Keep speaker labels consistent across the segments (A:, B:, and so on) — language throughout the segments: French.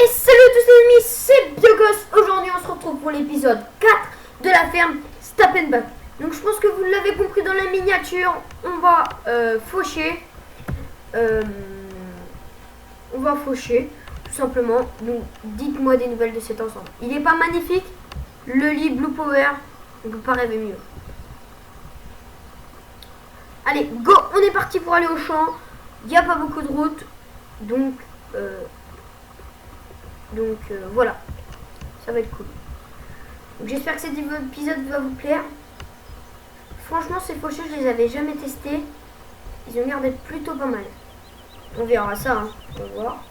A: Et salut à tous les amis, c'est Biogos. Aujourd'hui on se retrouve pour l'épisode 4 de la ferme Stappenbach. Donc je pense que vous l'avez compris dans la miniature, on va faucher. On va faucher, tout simplement. Donc dites-moi des nouvelles de cet ensemble. Il est pas magnifique? Le lit Blue Power, on peut pas rêver mieux. Allez, go, on est parti pour aller au champ. Il n'y a pas beaucoup de route. Donc voilà, ça va être cool. J'espère que cet épisode va vous plaire. Franchement, ces fauchés, je les avais jamais testés. Ils ont l'air d'être plutôt pas mal. On verra ça, hein. On va voir.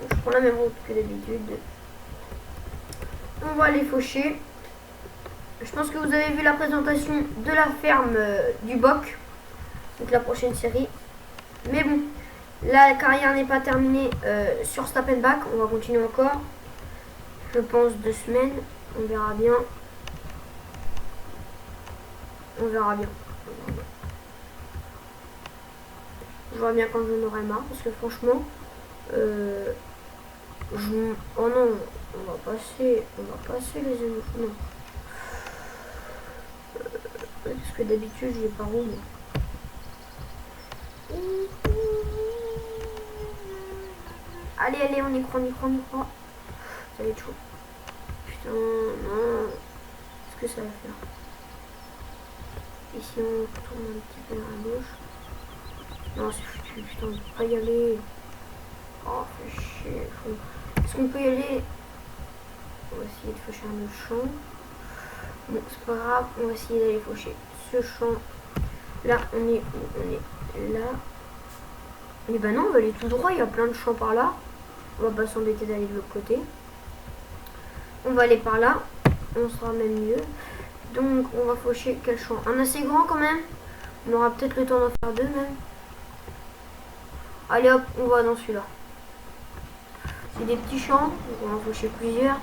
A: Donc, je prends la même route que d'habitude. On va les faucher. Je pense que vous avez vu la présentation de la ferme du Boc. Donc la prochaine série. Mais bon, la carrière n'est pas terminée sur Stappenbach. On va continuer encore. Je pense 2 semaines. On verra bien. On verra bien. Je vois bien quand j'en aurai marre. Parce que franchement, oh non, on va passer les amis. Non. Parce que d'habitude, je vais par où, moi. Allez, allez, on y croit. Ça va être chaud. Putain, non. Qu'est-ce que ça va faire? Ici, on retourne un petit peu à gauche. Non, c'est foutu. Putain, on ne peut pas y aller. Oh, fait chier. Est-ce qu'on peut y aller? On va essayer de faucher un autre champ. Bon, c'est pas grave. On va essayer d'aller faucher ce champ. Là, on est là. Et ben non, on va aller tout droit. Il y a plein de champs par là. On va pas s'embêter d'aller de l'autre côté. On va aller par là. On sera même mieux. Donc, on va faucher quel champ? Un assez grand quand même. On aura peut-être le temps d'en faire 2 même. Allez hop, on va dans celui-là. C'est des petits champs. Donc on va en faucher plusieurs.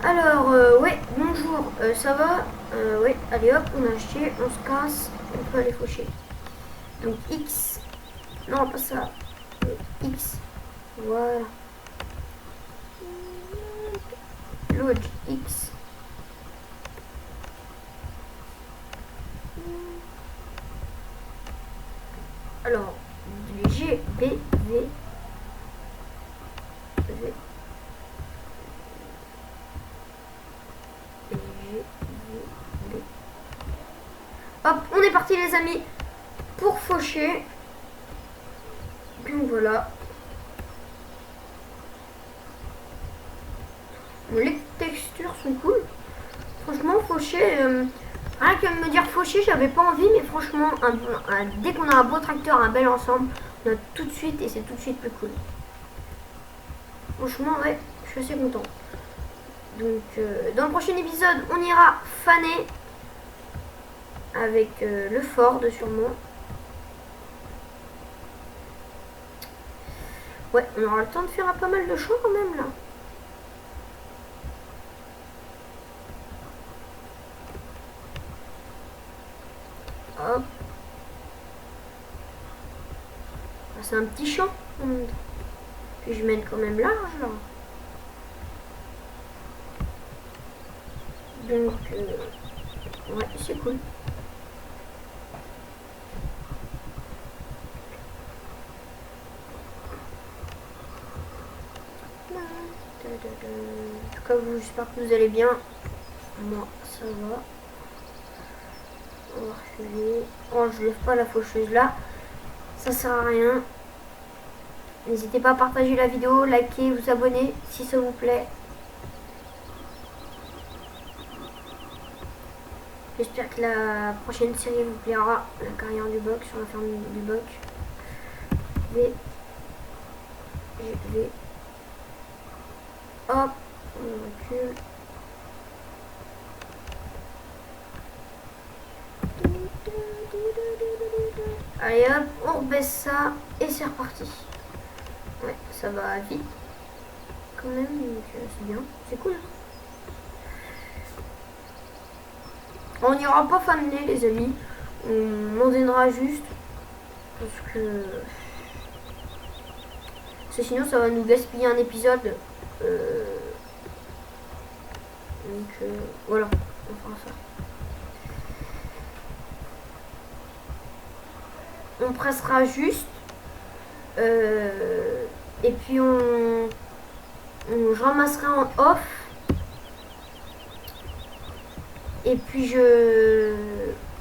A: Alors, ouais, bonjour. Ça va? Ouais, allez hop, on a acheté. On se casse. On peut aller faucher. Donc, X. Non, pas ça. X. Voilà. Lodge X. Alors, G, B, V. V. G, V, B. Hop, on est parti les amis pour faucher. Donc voilà. Bon, les textures sont cool. Franchement, faucher, rien que me dire faucher, j'avais pas envie, mais franchement, dès qu'on a un beau tracteur, un bel ensemble, on a tout de suite et c'est tout de suite plus cool. Franchement, ouais, je suis assez content. Donc, dans le prochain épisode, on ira faner avec le Ford sûrement. Ouais, on aura le temps de faire pas mal de champs quand même là. Hop. Ah, c'est un petit champ. Puis je mène quand même large là. Donc, ouais, c'est cool. En tout cas, j'espère que vous allez bien. Moi, ça va. On va reculer. Oh, je lève pas la faucheuse là. Ça sert à rien. N'hésitez pas à partager la vidéo, liker, vous abonner si ça vous plaît. J'espère que la prochaine série vous plaira. La carrière du Boc sur la ferme du Boc. V. V. Hop. On recule. Allez hop, on baisse ça et c'est reparti. Ouais, ça va vite quand même, donc c'est bien, c'est cool. On n'ira pas faner les amis, on en donnera juste parce que Parce que sinon ça va nous gaspiller un épisode. Voilà, on fera ça. On pressera juste. Et puis je ramasserai en off. Et puis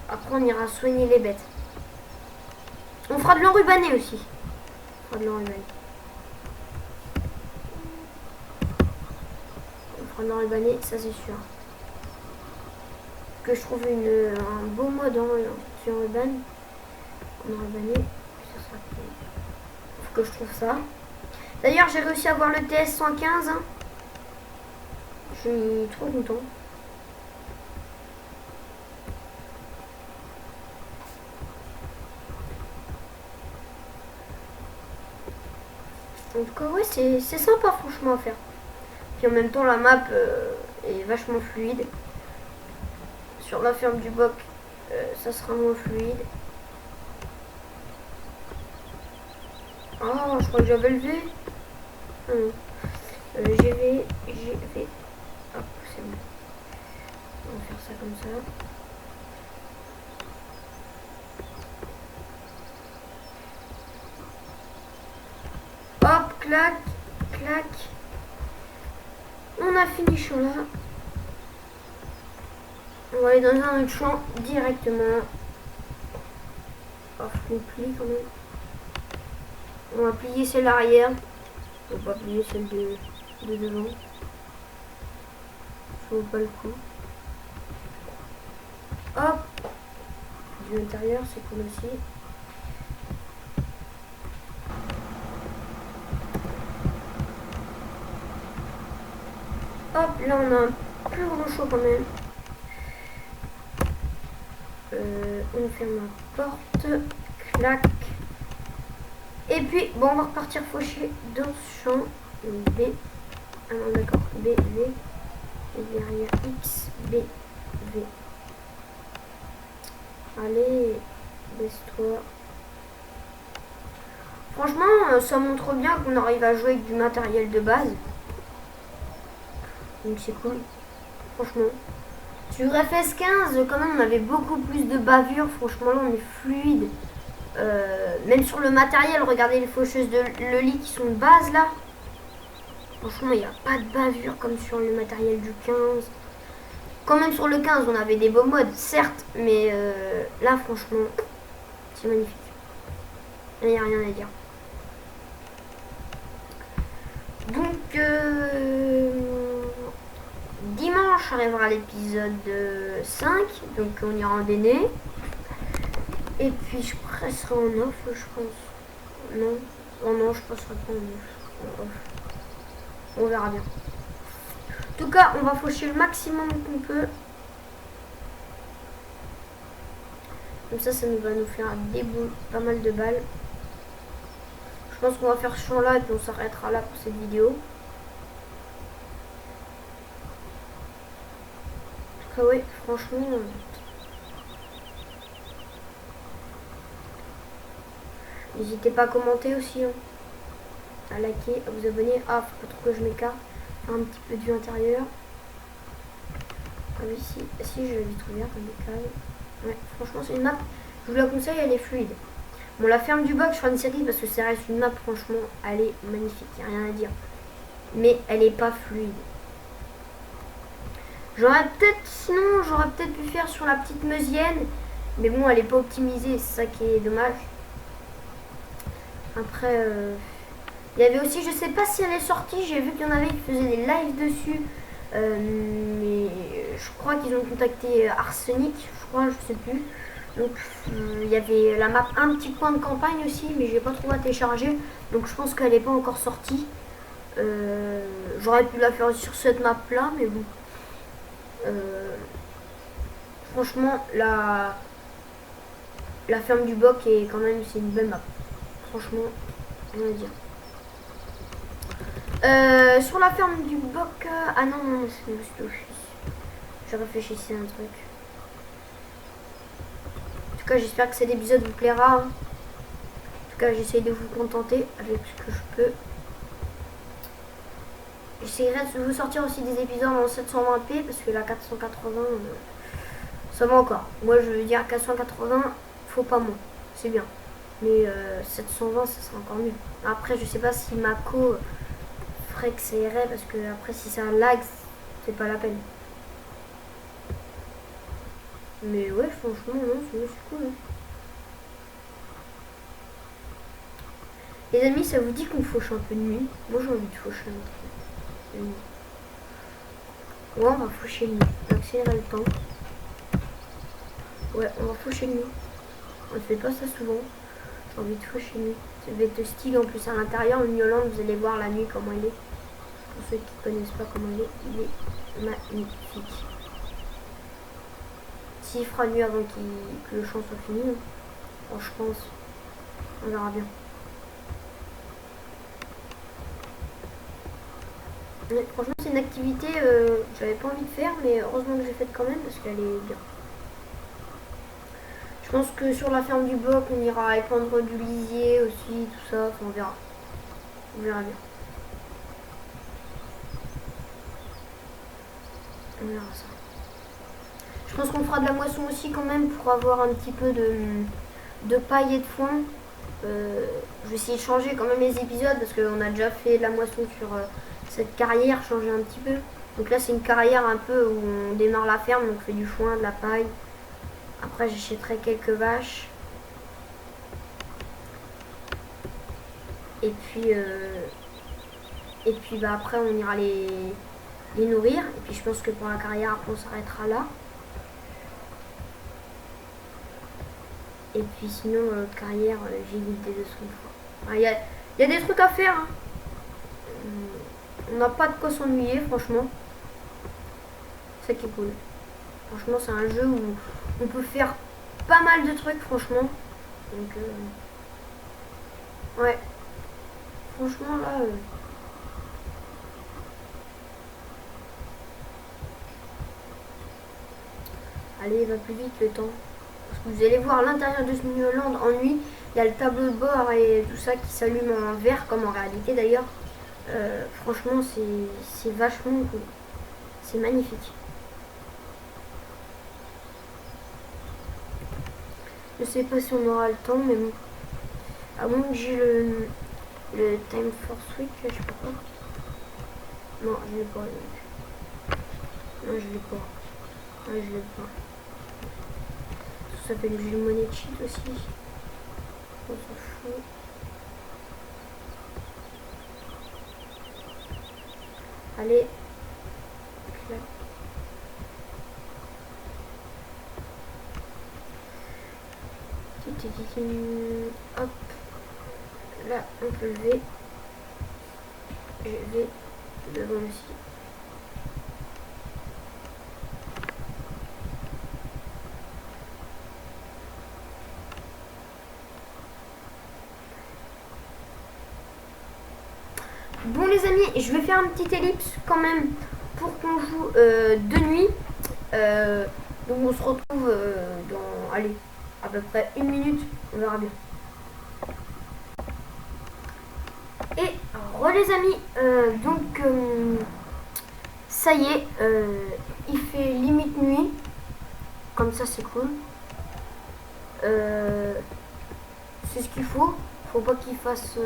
A: après on ira soigner les bêtes. On fera de l'enrubané aussi. On fera de l'enrubané. On enrubané, ça c'est sûr. Que je trouve un beau mode sur Urban. On enrubané, ça sera cool. Faut que je trouve ça. D'ailleurs, j'ai réussi à avoir le TS 115. Hein. Je suis trop content. En tout cas, ouais, c'est sympa franchement à faire. Puis en même temps, la map est vachement fluide. Sur la ferme du Boc, ça sera moins fluide. Ah, je crois que j'avais levé. Ah non. J'ai fait. Hop, c'est bon. On va faire ça comme ça. Hop, clac, clac. On a fini champ là. On va aller dans un autre champ directement. Off complet quand même. On va plier celle arrière. On va pas plier celle de devant. Ça vaut pas le coup. Hop. Du intérieur, c'est cool aussi. Hop, là on a un plus gros champ quand même. On ferme la porte. Clac. Et puis, bon, on va repartir faucher dans ce champ. B. Ah non, d'accord. B, V. Et derrière X, B, V. Allez, baisse-toi. Franchement, ça montre bien qu'on arrive à jouer avec du matériel de base. Donc c'est cool. Franchement. Sur FS15, quand même, on avait beaucoup plus de bavure. Franchement, là, on est fluide. Même sur le matériel, regardez les faucheuses de Loli qui sont de base là. Franchement, il n'y a pas de bavure comme sur le matériel du 15. Quand même sur le 15, on avait des beaux modes, certes, mais là, franchement, c'est magnifique. Il n'y a rien à dire. Donc, dimanche arrivera l'épisode 5, donc on ira en déné. Et puis je presserai en off, je pense. Non, oh non, je passerai pas en off. On verra bien. En tout cas, on va faucher le maximum qu'on peut. Comme ça nous va nous faire des boules, pas mal de balles. Je pense qu'on va faire ce champ là et puis on s'arrêtera là pour cette vidéo. En tout cas, ouais, franchement. N'hésitez pas à commenter aussi, hein. À liker, à vous abonner. Ah, faut pas trop que je m'écarte. Faire un petit peu de vue intérieure. Ah oui, si je l'ai vite ouvert comme des caves. Ouais, franchement, c'est une map. Je vous la conseille, elle est fluide. Bon, la ferme du Boc, je ferai une série parce que ça reste une map, franchement, elle est magnifique. Il n'y a rien à dire. Mais elle est pas fluide. J'aurais peut-être pu faire sur la petite Meusienne. Mais bon, elle est pas optimisée, c'est ça qui est dommage. Après, il y avait aussi, je sais pas si elle est sortie, j'ai vu qu'il y en avait qui faisaient des lives dessus. Mais je crois qu'ils ont contacté Arsenic, je crois, je sais plus. Donc il y avait la map un petit coin de campagne aussi, mais j'ai pas trop à télécharger. Donc je pense qu'elle n'est pas encore sortie. J'aurais pu la faire sur cette map là, mais bon. Franchement, la ferme du Boc est quand même, c'est une belle map. Franchement, rien à dire. Sur la ferme du Boc, ah non, c'est l'office. Je réfléchissais à un truc. En tout cas, j'espère que cet épisode vous plaira. En tout cas, j'essaye de vous contenter avec ce que je peux. J'essaierai de vous sortir aussi des épisodes en 720p parce que la 480, ça va encore. Moi, je veux dire 480, faut pas moins. C'est bien. Mais 720, ça sera encore mieux. Après, je sais pas si Mako ferait que ça irait parce que après, si ça lag, c'est pas la peine. Mais ouais, franchement, non, c'est cool. Hein. Les amis, ça vous dit qu'on fauche un peu de nuit? Moi, j'ai envie de faucher un peu de nuit. Ouais, on va faucher de nuit. On va accélérer le temps. Ouais, on va faucher de nuit. On ne fait pas ça souvent. J'ai envie de faucher de nuit. Ça va être style en plus à l'intérieur. Le New Land, vous allez voir la nuit comment il est. Pour ceux qui ne connaissent pas comment il est magnifique. S'il fera nuit avant que le champ soit fini, bon, je pense, on verra bien. Mais franchement, c'est une activité que j'avais pas envie de faire, mais heureusement que j'ai faite quand même parce qu'elle est bien. Je pense que sur la ferme du bloc, on ira épandre du lisier aussi, tout ça, enfin, on verra. On verra bien. On verra ça. Je pense qu'on fera de la moisson aussi quand même pour avoir un petit peu de paille et de foin. Je vais essayer de changer quand même les épisodes parce qu'on a déjà fait de la moisson sur cette carrière, changer un petit peu. Donc là c'est une carrière un peu où on démarre la ferme, donc on fait du foin, de la paille. Après j'achèterai quelques vaches. Et puis bah, après on ira les nourrir. Et puis je pense que pour la carrière après on s'arrêtera là. Et puis sinon carrière j'ai l'idée de son fois. Il y a des trucs à faire. Hein. On n'a pas de quoi s'ennuyer, franchement. C'est ça qui est cool. Franchement, c'est un jeu où on peut faire pas mal de trucs, franchement. Donc, ouais. Franchement, là... Allez, il va plus vite le temps. Parce que vous allez voir à l'intérieur de ce New Land en nuit, il y a le tableau de bord et tout ça qui s'allume en vert, comme en réalité d'ailleurs. Franchement, c'est vachement cool. C'est magnifique. Je sais pas si on aura le temps, mais bon. À moins que j'ai le Time for Switch, je sais pas quoi. Non, je l'ai pas. Non, je l'ai pas. Ouais, je l'ai pas. Ça s'appelle le money cheat aussi. On s'en fout. Allez. Là. Hop. Là, on peut lever. Je vais devant aussi. Bon les amis, je vais faire un petit ellipse quand même pour qu'on joue de nuit. Donc on se retrouve dans, allez, à peu près 1 minute, on verra bien. Et les amis, donc ça y est, il fait limite nuit, comme ça c'est cool. C'est ce qu'il faut pas qu'il fasse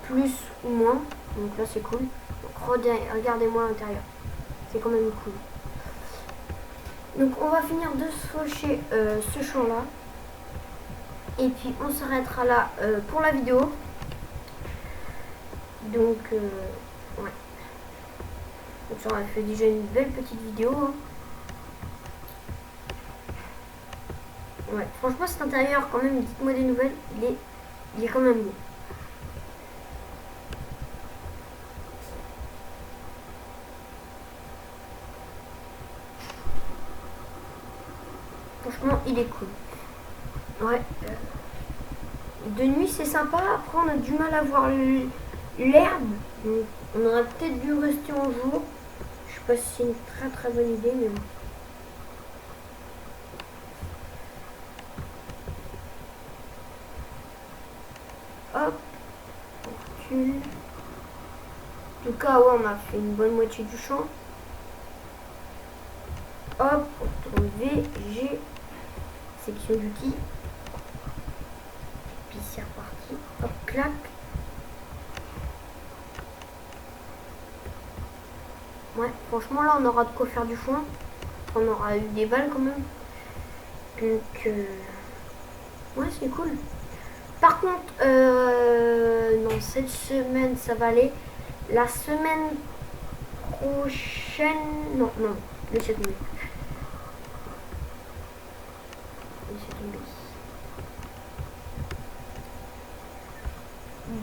A: plus ou moins, donc là c'est cool. Donc regardez-moi à l'intérieur, c'est quand même cool. Donc on va finir de se faucher ce champ là et puis on s'arrêtera là pour la vidéo. Donc ouais, donc ça aurait fait déjà une belle petite vidéo hein. Ouais, franchement cet intérieur quand même, dites-moi des nouvelles, il est quand même beau. Franchement, il est cool. Ouais. De nuit, c'est sympa. Après, on a du mal à voir l'herbe. Donc, on aurait peut-être dû rester en jour. Je sais pas si c'est une très très bonne idée, mais bon. Hop. On recule. En tout cas, ouais, on a fait une bonne moitié du champ. Hop, on retourne V, G, section d'outils. Puis c'est reparti. Hop, clac. Ouais, franchement, là, on aura de quoi faire du foin. On aura eu des balles quand même. Donc, ouais, c'est cool. Par contre, non, cette semaine, ça va aller. La semaine prochaine... Non, laissez tomber. Laissez tomber.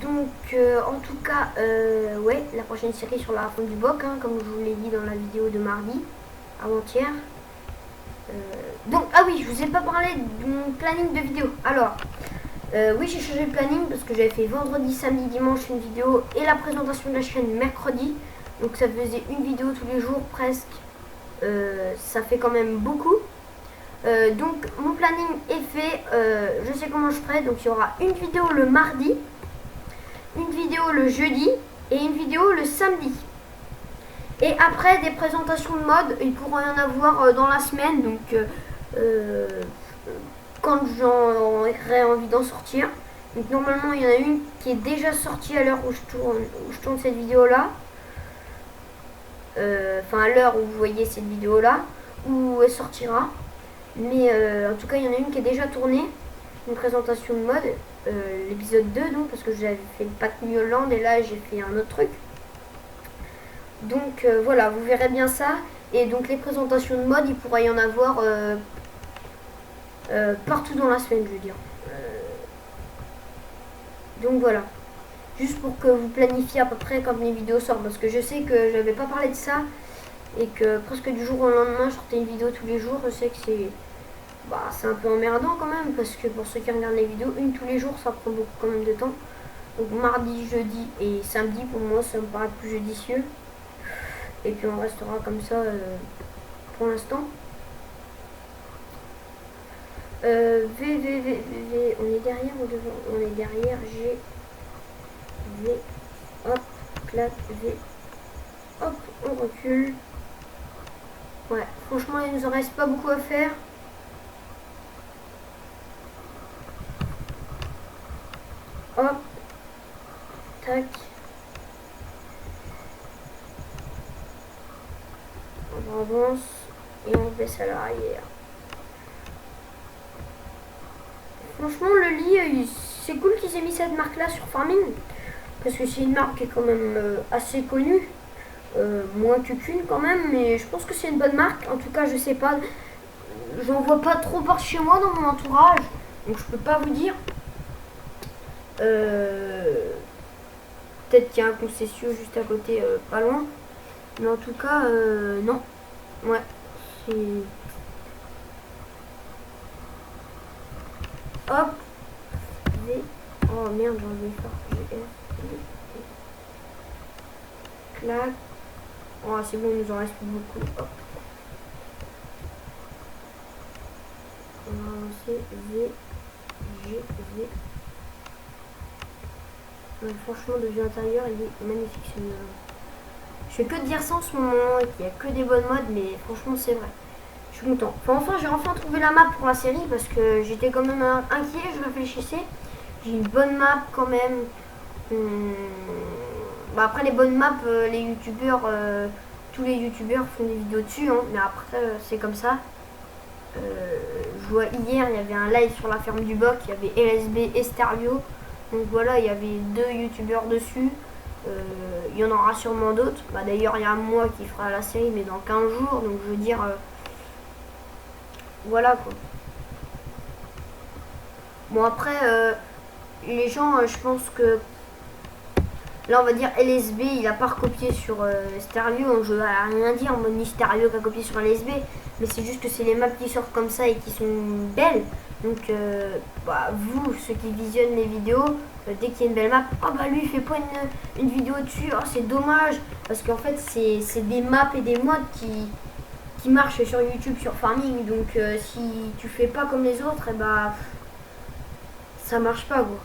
A: Donc, en tout cas, ouais, la prochaine série sur la refonte du BOC, hein, comme je vous l'ai dit dans la vidéo de mardi, avant-hier. Donc, ah oui, je vous ai pas parlé de mon planning de vidéo. Alors, oui, j'ai changé le planning parce que j'avais fait vendredi, samedi, dimanche une vidéo et la présentation de la chaîne mercredi. Donc, ça faisait une vidéo tous les jours presque. Ça fait quand même beaucoup. Donc, mon planning est fait. Je sais comment je ferai. Donc, il y aura une vidéo le mardi, une vidéo le jeudi et une vidéo le samedi. Et après, des présentations de mode, il pourra y en avoir dans la semaine. Donc, quand j'aurai envie d'en sortir. Donc, normalement, il y en a une qui est déjà sortie à l'heure où je tourne cette vidéo-là. Enfin, à l'heure où vous voyez cette vidéo-là, où elle sortira. Mais en tout cas, il y en a une qui est déjà tournée. Une présentation de mode. L'épisode 2, donc, parce que j'avais fait le pack New Holland et là, j'ai fait un autre truc. Donc voilà, vous verrez bien ça. Et donc les présentations de mode, il pourra y en avoir partout dans la semaine, je veux dire. Donc voilà. Juste pour que vous planifiez à peu près quand mes vidéos sortent. Parce que je sais que je n'avais pas parlé de ça. Et que presque du jour au lendemain, je sortais une vidéo tous les jours. Je sais que c'est un peu emmerdant quand même. Parce que pour ceux qui regardent les vidéos, une tous les jours, ça prend beaucoup quand même de temps. Donc mardi, jeudi et samedi, pour moi, ça me paraît plus judicieux. Et puis on restera comme ça pour l'instant. V, on est derrière ou devant? On est derrière, G, V, hop, clac, V, hop, on recule. Ouais, franchement, il nous en reste pas beaucoup à faire. Hop, tac. On avance et on baisse à l'arrière. Franchement, le lit, c'est cool qu'ils aient mis cette marque-là sur Farming. Parce que c'est une marque qui est quand même assez connue. Moins que qu'une quand même, mais je pense que c'est une bonne marque. En tout cas, je sais pas. J'en vois pas trop par chez moi dans mon entourage. Donc je peux pas vous dire. Peut-être qu'il y a un concession juste à côté, pas loin. Mais en tout cas, non. Ouais, c'est... Hop. V. Oh merde, j'ai enlevé ça. GF. Clac. Oh, c'est bon, il nous en reste plus beaucoup. Hop. On va avancer. V. G. V. Ouais, franchement, de vue intérieure, il est magnifique ce mur. Je fais que de dire ça en ce moment et qu'il n'y a que des bonnes modes, mais franchement, c'est vrai. Je suis content. Enfin, j'ai enfin trouvé la map pour la série parce que j'étais quand même inquiet, je réfléchissais. J'ai une bonne map quand même. Après, les bonnes maps, les youtubeurs, tous les youtubeurs font des vidéos dessus, hein, mais après, c'est comme ça. Je vois hier, il y avait un live sur la ferme du Boc, il y avait LSB et Sterlio. Donc voilà, il y avait 2 youtubeurs dessus. Il y en aura sûrement d'autres. D'ailleurs, il y a moi qui fera la série, mais dans 15 jours. Donc je veux dire, voilà quoi. Bon après, les gens, je pense que là on va dire LSB, il a pas recopié sur Sterlio. Je vais rien dire, moi ni Sterlio qui a copié sur LSB, mais c'est juste que c'est les maps qui sortent comme ça et qui sont belles. Donc vous, ceux qui visionnent les vidéos, dès qu'il y a une belle map, lui il fait pas une vidéo dessus, c'est dommage, parce qu'en fait c'est des maps et des mods qui marchent sur YouTube, sur Farming. Donc si tu fais pas comme les autres, ça marche pas quoi.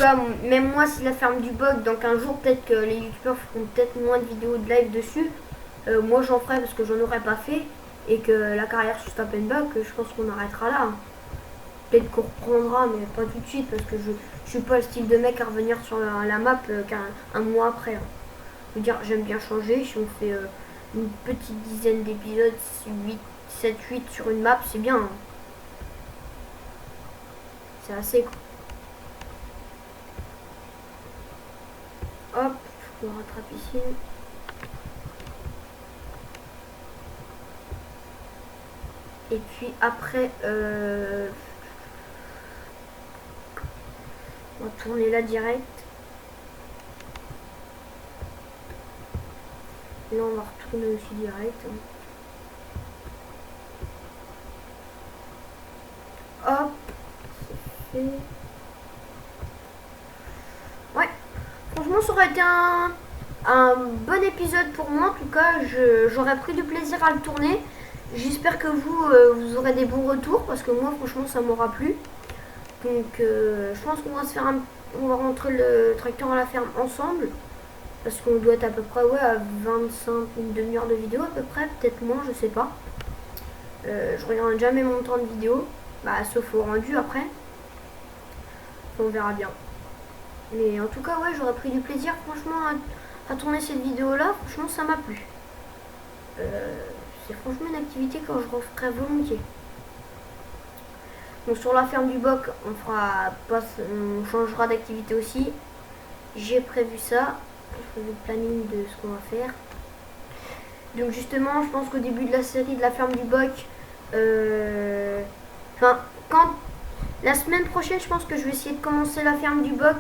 A: cas, même moi, si la ferme du bug, dans 15 jours, peut-être que les youtubeurs feront peut-être moins de vidéos de live dessus. Moi, j'en ferai parce que j'en aurais pas fait. Et que la carrière sur Stop and Back, je pense qu'on arrêtera là. Peut-être qu'on reprendra, mais pas tout de suite, parce que je suis pas le style de mec à revenir sur la map qu'un mois après. Hein. Je veux dire, j'aime bien changer. Si on fait une petite dizaine d'épisodes, 7, 8 sur une map, c'est bien. Hein. C'est assez quoi. Hop, je me rattrape ici. Et puis après, on va tourner là direct. Et là, on va retourner aussi direct. Hop, c'est fait. Ouais, franchement, ça aurait été un bon épisode pour moi. En tout cas, j'aurais pris du plaisir à le tourner. J'espère que vous aurez des bons retours parce que moi, franchement, ça m'aura plu. Donc, je pense qu'on va se faire on va rentrer le tracteur à la ferme ensemble. Parce qu'on doit être à peu près à 25, une demi-heure de vidéo à peu près, peut-être moins, je sais pas. Je regarde jamais mon temps de vidéo, sauf au rendu après. On verra bien. Mais en tout cas, ouais, j'aurais pris du plaisir franchement à tourner cette vidéo là. Franchement, ça m'a plu. C'est franchement une activité que je referai volontiers. Donc sur la ferme du boc, on changera d'activité aussi. J'ai prévu ça. J'ai prévu le planning de ce qu'on va faire. Donc justement, je pense qu'au début de la série de la ferme du boc, quand la semaine prochaine, je pense que je vais essayer de commencer la ferme du boc,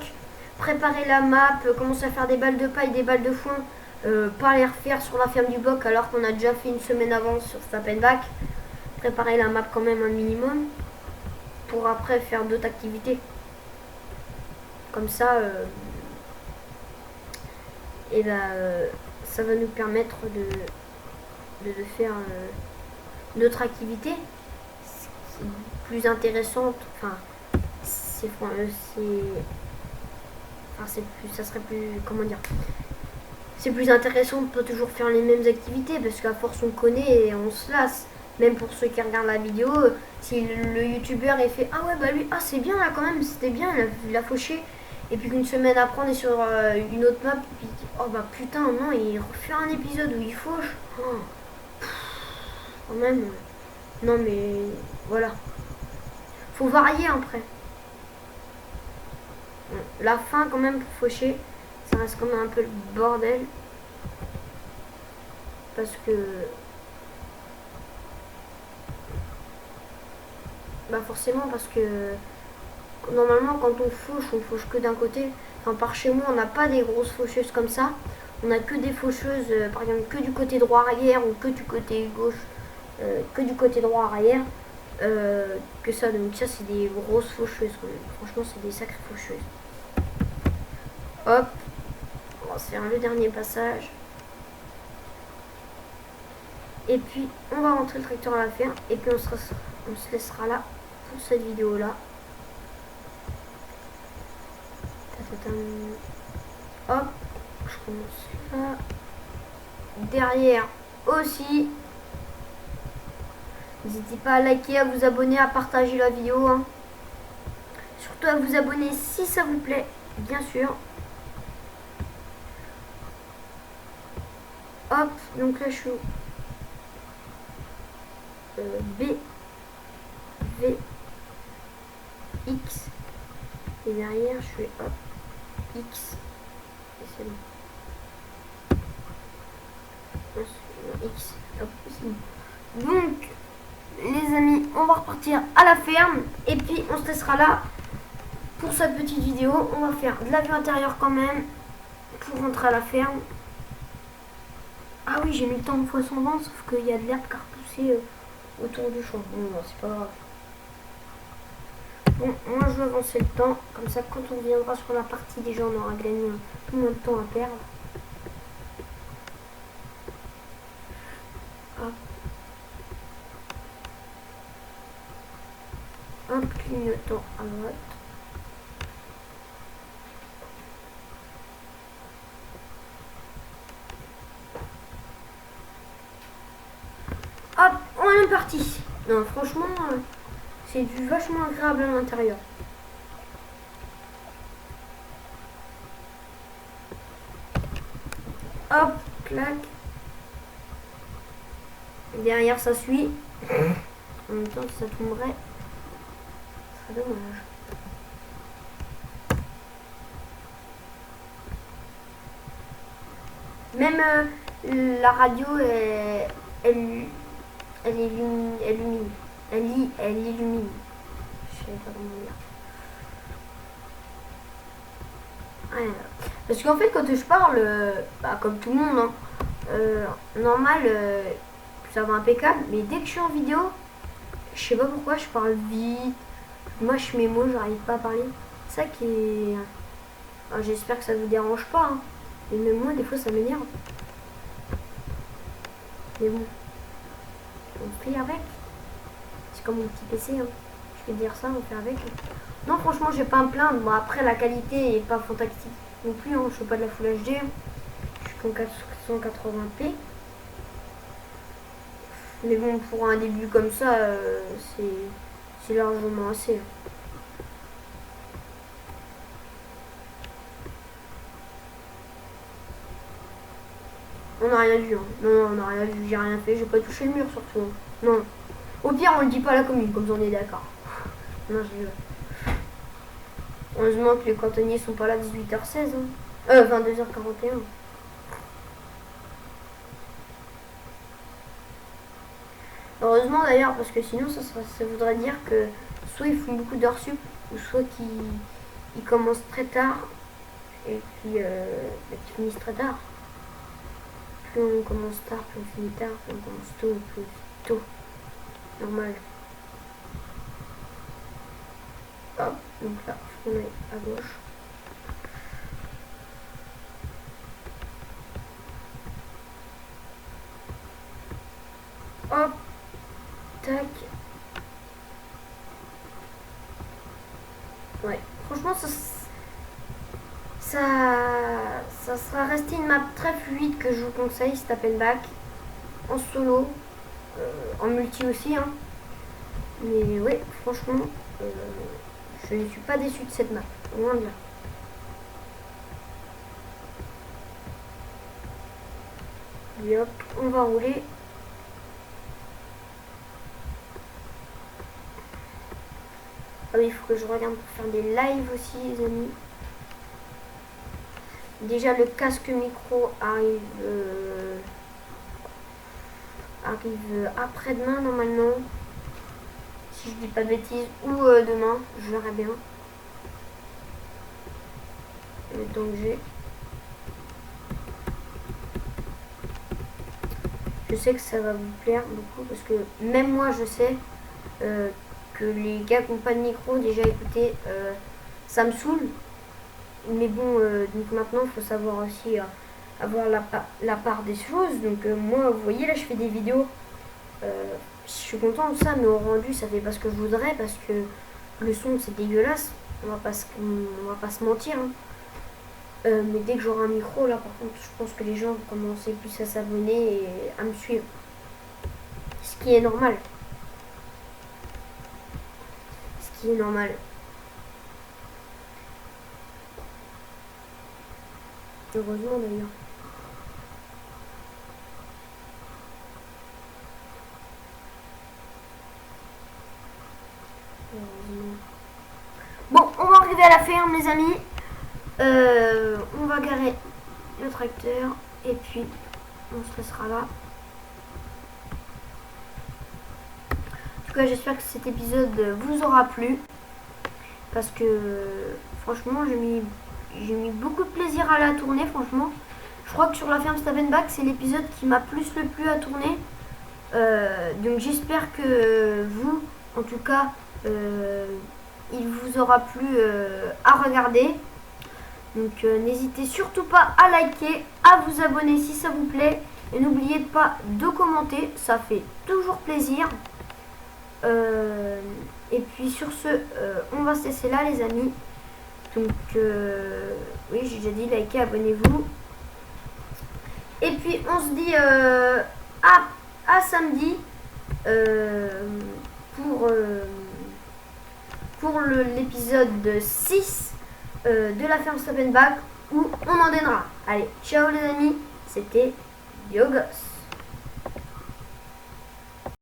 A: préparer la map, commencer à faire des balles de paille, des balles de foin, pas les refaire sur la ferme du boc alors qu'on a déjà fait une semaine avant sur Stop and Back. Préparer la map quand même un minimum pour après faire d'autres activités. Comme ça, ça va nous permettre de faire d'autres activités plus intéressantes. Enfin, ça serait plus, comment dire, c'est plus intéressant de pas toujours faire les mêmes activités parce qu'à force on connaît et on se lasse. Même pour ceux qui regardent la vidéo, si le youtubeur est fait ah ouais bah lui c'est bien là quand même, c'était bien, il a fauché, et puis qu'une semaine après on est sur une autre map, puis oh bah putain non, il refait un épisode où il fauche. Quand même, non mais voilà, faut varier après. La fin quand même pour faucher, ça reste quand même un peu le bordel parce que forcément, parce que normalement quand on fauche que d'un côté. Enfin, par chez moi on n'a pas des grosses faucheuses comme ça, on a que des faucheuses par exemple que du côté droit arrière ou que du côté gauche, que du côté droit arrière, que ça. Donc ça c'est des grosses faucheuses quand même. Franchement c'est des sacrées faucheuses. Hop, on va se faire le dernier passage. Et puis on va rentrer le tracteur à la ferme. Et puis on se laissera là pour cette vidéo là. Hop, je commence là. Derrière aussi. N'hésitez pas à liker, à vous abonner, à partager la vidéo. Hein. Surtout à vous abonner si ça vous plaît, bien sûr. Hop, donc là je suis B, V, X. Et derrière je suis hop, X. Et c'est bon. X, hop, c'est bon. Donc, les amis, on va repartir à la ferme. Et puis on se laissera là pour cette petite vidéo. On va faire de la vue intérieure quand même pour rentrer à la ferme. Ah oui, j'ai mis le temps de fois 120, sauf qu'il y a de l'herbe qui a repoussé autour du champ. Bon, c'est pas grave. Bon, moi je vais avancer le temps, comme ça quand on reviendra sur la partie, déjà on aura gagné un peu moins de temps à perdre. Hop. Un clignotant à droite. Non, franchement, c'est du vachement agréable à l'intérieur. Hop, clac. Derrière, ça suit. En même temps, si ça tomberait, ce serait dommage. Même la radio, elle illumine. Elle illumine. Je sais pas comment dire. Ouais. Parce qu'en fait, quand je parle, bah, comme tout le monde, hein, normal, ça va impeccable. Mais dès que je suis en vidéo, je sais pas pourquoi, je parle vite. Moi, je mes mots, j'arrive pas à parler. C'est ça qui est. Enfin, j'espère que ça vous dérange pas. Hein. Et même moi, des fois, ça m'énerve. Mais bon, on fait avec. C'est comme mon petit PC. Hein. Je vais dire ça, on fait avec. Non, franchement, j'ai pas à me plaindre. Bon, après, la qualité est pas fantastique non plus. Hein. Je fais pas de la Full HD. Je suis qu'en 480p. Mais bon, pour un début comme ça, c'est largement assez. On n'a rien vu. Hein. Non, on n'a rien vu. J'ai rien fait. J'ai pas touché le mur surtout. Hein. Non. Au pire, on le dit pas à la commune, comme ça on est d'accord. Non, je rigole. Heureusement que les cantonniers sont pas là à 18h16. Hein. 22h41. Heureusement d'ailleurs, parce que sinon ça voudrait dire que soit ils font beaucoup d'heures sup, ou soit qu'ils commencent très tard, et puis qu'ils finissent très tard. Plus on commence tard, plus on finit tard, plus on commence tôt, plus tôt. Normal. Hop, donc là, on est à gauche. Hop, tac. Ouais, franchement, ça sera resté une map très fluide que je vous conseille, Step and Back, en solo, en multi aussi. Hein. Mais ouais, franchement, je ne suis pas déçu de cette map, loin de là. Et hop, on va rouler. Ah oui, il faut que je regarde pour faire des lives aussi, les amis. Déjà, le casque micro arrive après-demain, normalement. Si je dis pas de bêtises. Ou demain, je verrai bien. Le temps que j'ai. Je sais que ça va vous plaire beaucoup parce que même moi, je sais que les gars qui n'ont pas de micro, déjà écoutez, ça me saoule. Mais bon, donc maintenant, il faut savoir aussi avoir la part des choses. Donc moi, vous voyez, là, je fais des vidéos. Je suis content de ça, mais au rendu, ça fait pas ce que je voudrais parce que le son, c'est dégueulasse. On va pas se mentir. Hein. Mais dès que j'aurai un micro, là, par contre, je pense que les gens vont commencer plus à s'abonner et à me suivre. Ce qui est normal. Ce qui est normal. Heureusement d'ailleurs. Bon, on va arriver à la ferme, les amis. On va garer le tracteur et puis on se laissera là. En tout cas, j'espère que cet épisode vous aura plu parce que franchement, j'ai mis beaucoup de plaisir à la tourner. Franchement, je crois que sur la ferme Step and Back, c'est l'épisode qui m'a plus le plu à tourner. Donc j'espère que vous, en tout cas, il vous aura plu à regarder. Donc n'hésitez surtout pas à liker, à vous abonner si ça vous plaît. Et n'oubliez pas de commenter, ça fait toujours plaisir. Et puis sur ce, on va se laisser là les amis. Donc oui, j'ai déjà dit, likez, abonnez-vous. Et puis on se dit à samedi. pour l'épisode 6 de la ferme Stop and Back où on en donnera. Allez, ciao les amis, c'était Biogos.